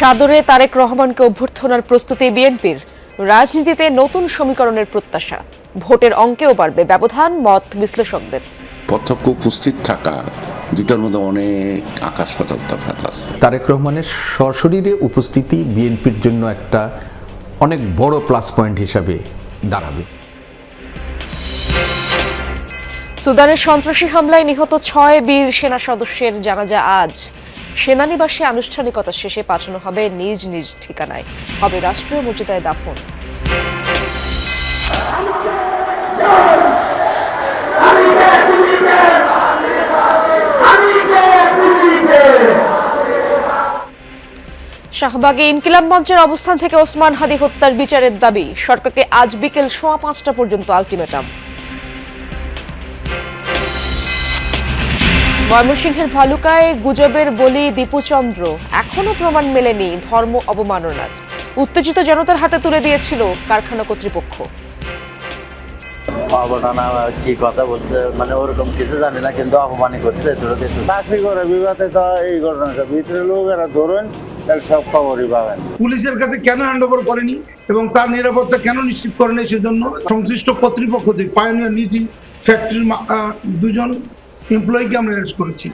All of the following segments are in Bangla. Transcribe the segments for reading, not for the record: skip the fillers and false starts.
সাদরে তারেক রহমানকে অভ্যর্থনার প্রস্তুতি বিএনপির। রাজনীতিতে নতুন সমীকরণের প্রত্যাশা, ভোটের অঙ্কেও বাড়বে ব্যবধান, মত বিশ্লেষকদের। প্রত্যক্ষ উপস্থিত থাকা দুটার মধ্যে অনেক আকাশ পাতাল তফাৎ আছে। তারেক রহমানের সশরীরে উপস্থিতি বিএনপির জন্য একটা অনেক বড় প্লাস পয়েন্ট হিসাবে দাঁড়াবে। সুদানের সন্ত্রাসী হামলায় নিহত 6 বীর সেনা সদস্যের জানাজা আজ। সেনানিবাসে আনুষ্ঠানিকতা শেষে পাঠানো হবে নিজ নিজ ঠিকানায়, হবে রাষ্ট্রীয় মর্যাদায় দাফন। শাহবাগে ইনকিলাব মঞ্চের অবস্থান থেকে ওসমান হাদি হত্যার বিচারের দাবি। সরকারকে আজ বিকেল 5:15 পর্যন্ত আলটিমেটাম। ময়মনসিংহের ভালুকায় গুজবের বলি দীপু চন্দ্র, এখনো প্রমাণ মেলেনি ধর্ম অবমাননার। উত্তেজিত জনতার হাতে তুলে দিয়েছিল কারখানা কর্তৃপক্ষ। অবমাননা কি কথা বলছে, মানে ওরকম কিছু জানি না, কিন্তু অপমানই করছে। চাকরি করে বিবাদে তো এই ঘটনাটা ভিতরে লোকেরা ধরুন সব খবরই পাবেন। পুলিশের কাছে কেন হ্যান্ড ওভার করেনি এবং তার নিরাপত্তা কেন নিশ্চিত করেনি, সেজন্য সংশ্লিষ্ট কর্তৃপক্ষ থেকে পায়োনিয়ার নিটি ফ্যাক্টরির 2 জন এমপ্লয়িকে আমরা অ্যারেস্ট করেছি।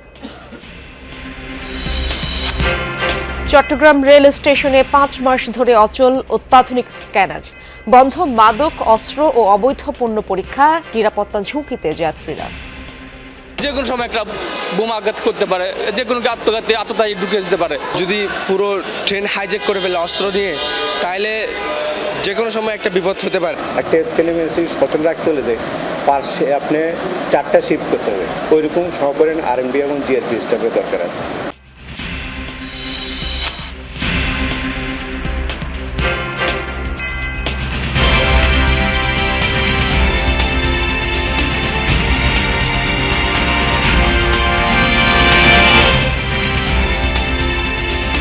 চট্টগ্রাম রেল স্টেশনে 5 মাস ধরে অচল অত্যাধুনিক স্ক্যানার। বন্ধ মাদক, অস্ত্র ও অবৈধ পণ্য পরীক্ষা, নিরাপত্তা ঝুঁকিতে যাত্রীরা। যে কোনো সময় একটা বোমা আঘাত করতে পারে, যে কোনো আততায়ী ঢুকে যেতে পারে। যদি পুরো ট্রেন হাইজ্যাক করে ফেলে অস্ত্র নিয়ে, তাহলে যে কোনো সময় একটা বিপদ হতে পারে। একটা স্ক্যানিং মেশিন সচল রাখতে হলে যে পার্শ্বে আপনি 4টা শিফট করতে হবে, ওইরকম সহকারী আরএমডি এবং জিআরপি স্টাফের দরকার আছে।